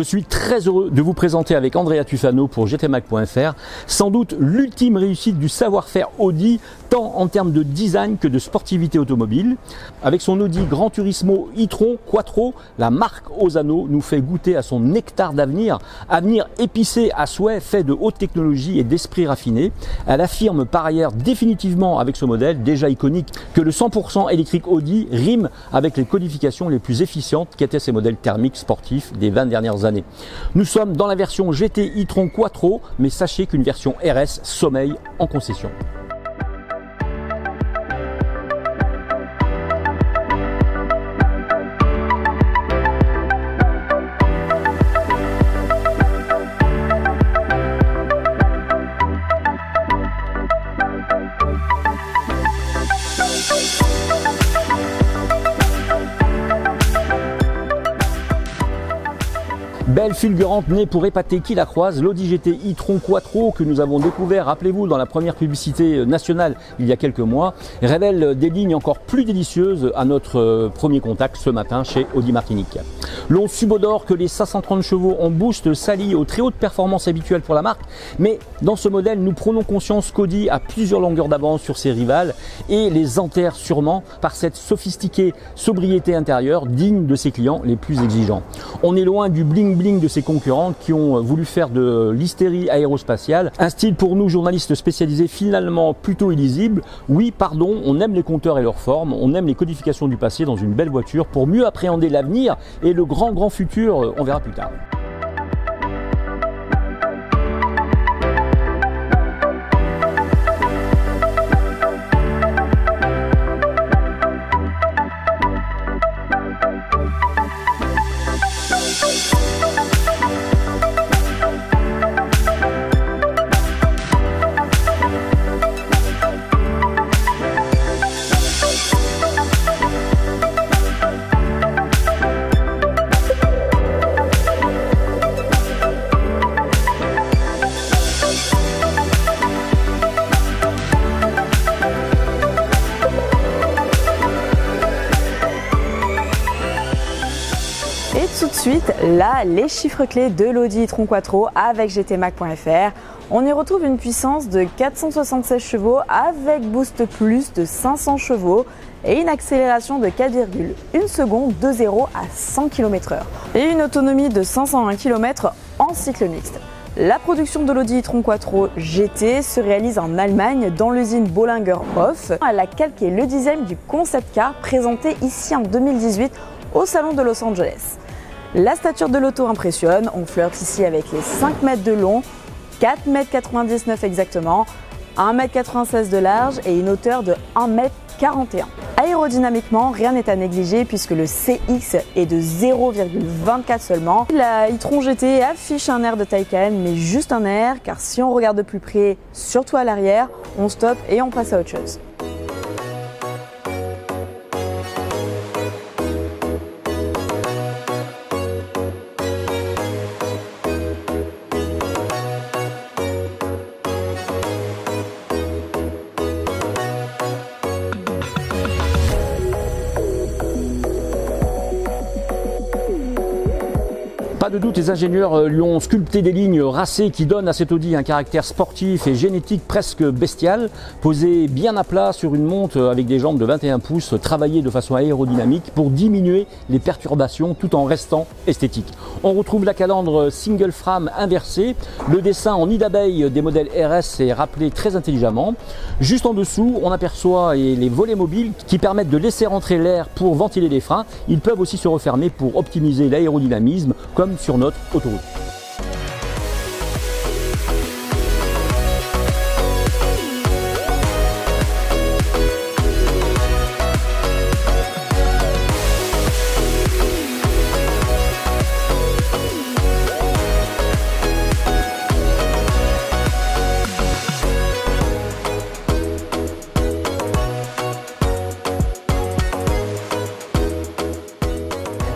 Je suis très heureux de vous présenter avec Andrea Tufano pour GTMac.fr sans doute l'ultime réussite du savoir-faire Audi, tant en termes de design que de sportivité automobile. Avec son Audi Gran Turismo e-tron Quattro, la marque Osano nous fait goûter à son nectar d'avenir, avenir épicé à souhait, fait de haute technologie et d'esprit raffiné. Elle affirme par ailleurs définitivement avec ce modèle, déjà iconique, que le 100% électrique Audi rime avec les codifications les plus efficientes qu'étaient ces modèles thermiques sportifs des 20 dernières années. Nous sommes dans la version GT e-tron Quattro, mais sachez qu'une version RS sommeille en concession. Belle fulgurante née pour épater qui la croise, l'Audi GT e-tron Quattro que nous avons découvert, rappelez-vous, dans la première publicité nationale il y a quelques mois, révèle des lignes encore plus délicieuses à notre premier contact ce matin chez Audi Martinique. L'on subodore que les 530 chevaux en boost s'allient aux très hautes performances habituelles pour la marque, mais dans ce modèle, nous prenons conscience qu'Audi a plusieurs longueurs d'avance sur ses rivales et les enterre sûrement par cette sophistiquée sobriété intérieure digne de ses clients les plus exigeants. On est loin du bling de ses concurrentes qui ont voulu faire de l'hystérie aérospatiale un style pour nous journalistes spécialisés finalement plutôt illisible. Oui, pardon, on aime les compteurs et leurs formes, on aime les codifications du passé dans une belle voiture pour mieux appréhender l'avenir et le grand futur, on verra plus tard. Et tout de suite, là, les chiffres clés de l'Audi e-tron Quattro avec GTMac.fr. On y retrouve une puissance de 476 chevaux avec boost plus de 500 chevaux et une accélération de 4,1 secondes de 0 à 100 km/h et une autonomie de 501 km en cycle mixte. La production de l'Audi e-tron Quattro GT se réalise en Allemagne dans l'usine Bollinger-Hof. Elle a calqué le design du concept car présenté ici en 2018 au salon de Los Angeles. La stature de l'auto impressionne, on flirte ici avec les 5 mètres de long, 4,99 m exactement, 1,96 m de large et une hauteur de 1,41 m. Aérodynamiquement, rien n'est à négliger puisque le CX est de 0,24 seulement. La e-tron GT affiche un air de Taycan, mais juste un air, car si on regarde de plus près, surtout à l'arrière, on stoppe et on passe à autre chose. Pas de doute, les ingénieurs lui ont sculpté des lignes racées qui donnent à cet Audi un caractère sportif et génétique presque bestial, posé bien à plat sur une monte avec des jambes de 21 pouces, travaillées de façon aérodynamique pour diminuer les perturbations tout en restant esthétique. On retrouve la calandre single frame inversée, le dessin en nid d'abeille des modèles RS est rappelé très intelligemment. Juste en dessous, on aperçoit les volets mobiles qui permettent de laisser rentrer l'air pour ventiler les freins. Ils peuvent aussi se refermer pour optimiser l'aérodynamisme, comme sur notre autoroute.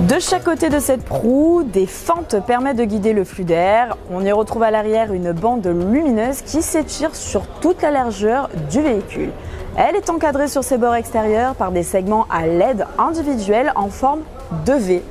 De chaque côté de cette proue, des fentes permettent de guider le flux d'air. On y retrouve à l'arrière une bande lumineuse qui s'étire sur toute la largeur du véhicule. Elle est encadrée sur ses bords extérieurs par des segments à LED individuels en forme de V.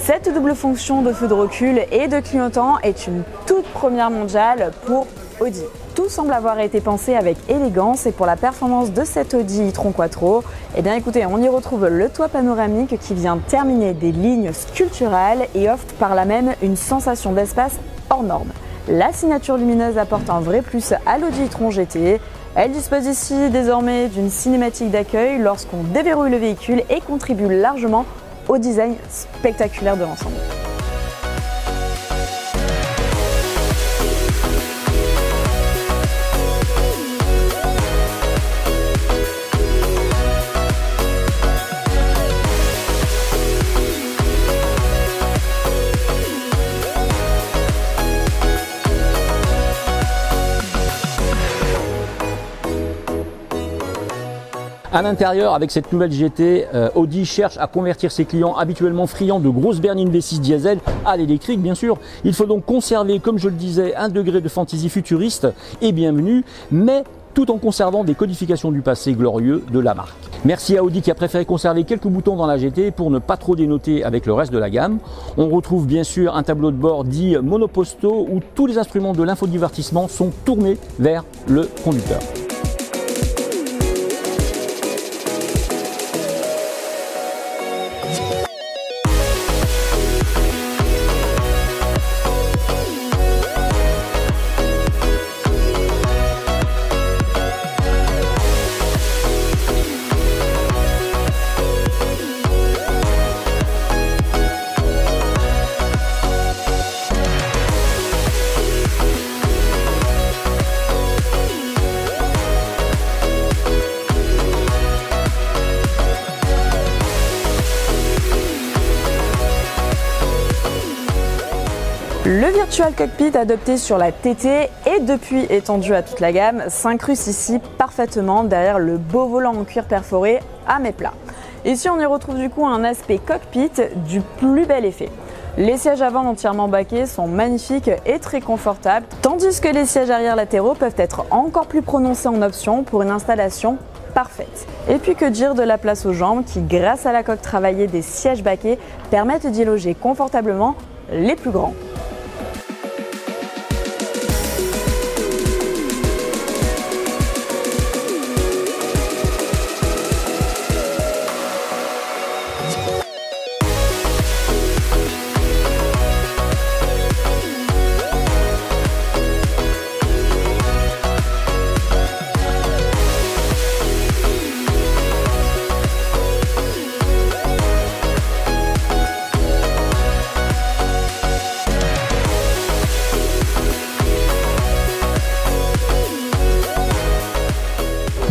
Cette double fonction de feu de recul et de clignotant est une toute première mondiale pour Audi. Tout semble avoir été pensé avec élégance et pour la performance de cet Audi e-tron Quattro, eh bien écoutez, on y retrouve le toit panoramique qui vient terminer des lignes sculpturales et offre par là même une sensation d'espace hors norme. La signature lumineuse apporte un vrai plus à l'Audi e-tron GT. Elle dispose ici désormais d'une cinématique d'accueil lorsqu'on déverrouille le véhicule et contribue largement au design spectaculaire de l'ensemble. À l'intérieur, avec cette nouvelle GT, Audi cherche à convertir ses clients habituellement friands de grosses berlines V6 diesel à l'électrique, bien sûr. Il faut donc conserver, comme je le disais, un degré de fantaisie futuriste et bienvenue, mais tout en conservant des codifications du passé glorieux de la marque. Merci à Audi qui a préféré conserver quelques boutons dans la GT pour ne pas trop dénoter avec le reste de la gamme. On retrouve bien sûr un tableau de bord dit monoposto où tous les instruments de l'infodivertissement sont tournés vers le conducteur. Le Virtual Cockpit adopté sur la TT et depuis étendu à toute la gamme s'incruste ici parfaitement derrière le beau volant en cuir perforé à mes plats. Ici on y retrouve du coup un aspect cockpit du plus bel effet. Les sièges avant entièrement baquets sont magnifiques et très confortables, tandis que les sièges arrière latéraux peuvent être encore plus prononcés en option pour une installation parfaite. Et puis que dire de la place aux jambes qui, grâce à la coque travaillée des sièges baquets, permettent d'y loger confortablement les plus grands.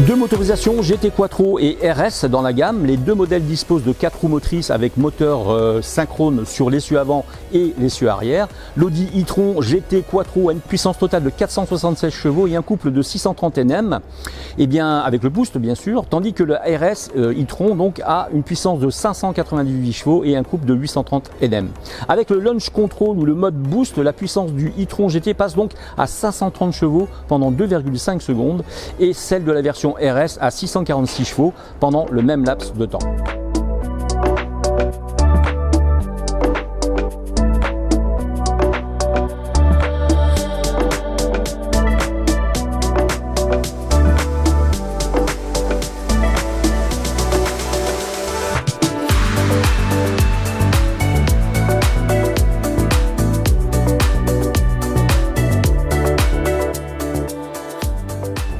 Deux motorisations GT Quattro et RS dans la gamme. Les deux modèles disposent de 4 roues motrices avec moteur synchrone sur l'essieu avant et l'essieu arrière. L'Audi e-tron GT Quattro a une puissance totale de 476 chevaux et un couple de 630 Nm, et bien avec le boost bien sûr, tandis que le RS e-tron donc a une puissance de 598 chevaux et un couple de 830 Nm. Avec le launch control ou le mode boost, la puissance du e-tron GT passe donc à 530 chevaux pendant 2,5 secondes et celle de la version RS à 646 chevaux pendant le même laps de temps.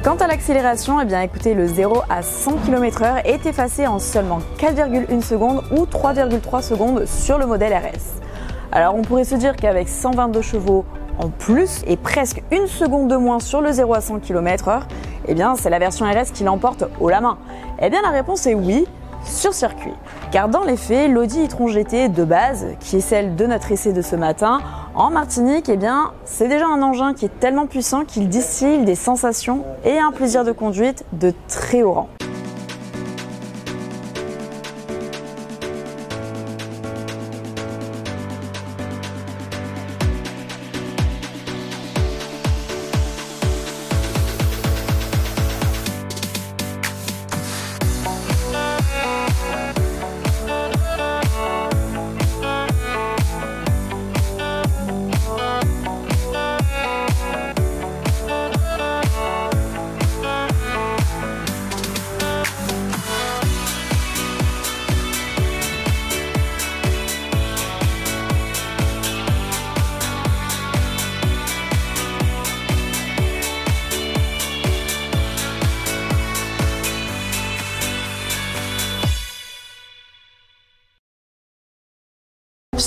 Quant à l'accélération, eh bien écoutez, le 0 à 100 km/h est effacé en seulement 4,1 secondes ou 3,3 secondes sur le modèle RS. Alors on pourrait se dire qu'avec 122 chevaux en plus et presque une seconde de moins sur le 0 à 100 km/h, eh bien c'est la version RS qui l'emporte haut la main. Eh bien la réponse est oui, sur circuit. Car dans les faits, l'Audi e-tron GT de base, qui est celle de notre essai de ce matin, en Martinique, eh bien, c'est déjà un engin qui est tellement puissant qu'il distille des sensations et un plaisir de conduite de très haut rang.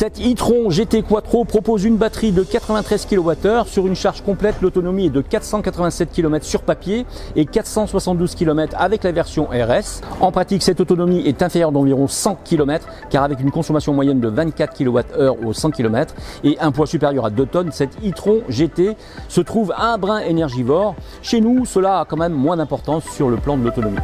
Cette e-tron GT Quattro propose une batterie de 93 kWh. Sur une charge complète, l'autonomie est de 487 km sur papier et 472 km avec la version RS. En pratique, cette autonomie est inférieure d'environ 100 km car avec une consommation moyenne de 24 kWh au 100 km et un poids supérieur à 2 tonnes, cette e-tron GT se trouve un brin énergivore. Chez nous, cela a quand même moins d'importance sur le plan de l'autonomie.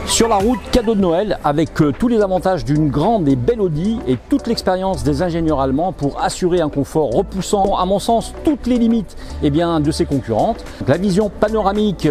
Sur la route, cadeau de Noël avec tous les avantages d'une grande et belle Audi et toute l'expérience des ingénieurs allemands pour assurer un confort repoussant, à mon sens, toutes les limites de ses concurrentes. La vision panoramique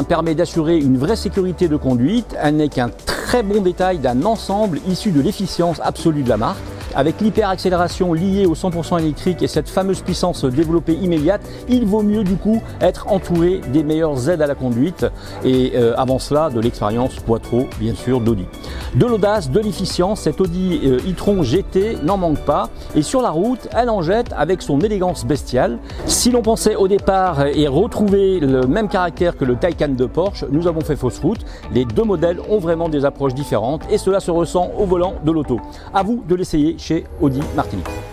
permet d'assurer une vraie sécurité de conduite. Elle n'est qu'un très bon détail d'un ensemble issu de l'efficience absolue de la marque. Avec l'hyper-accélération liée au 100% électrique et cette fameuse puissance développée immédiate, il vaut mieux du coup être entouré des meilleures aides à la conduite et avant cela de l'expérience Quattro bien sûr d'Audi. De l'audace, de l'efficience, cette Audi e-tron GT n'en manque pas et sur la route, elle en jette avec son élégance bestiale. Si l'on pensait au départ et retrouver le même caractère que le Taycan de Porsche, nous avons fait fausse route. Les deux modèles ont vraiment des approches différentes et cela se ressent au volant de l'auto. À vous de l'essayer chez Audi Martinique.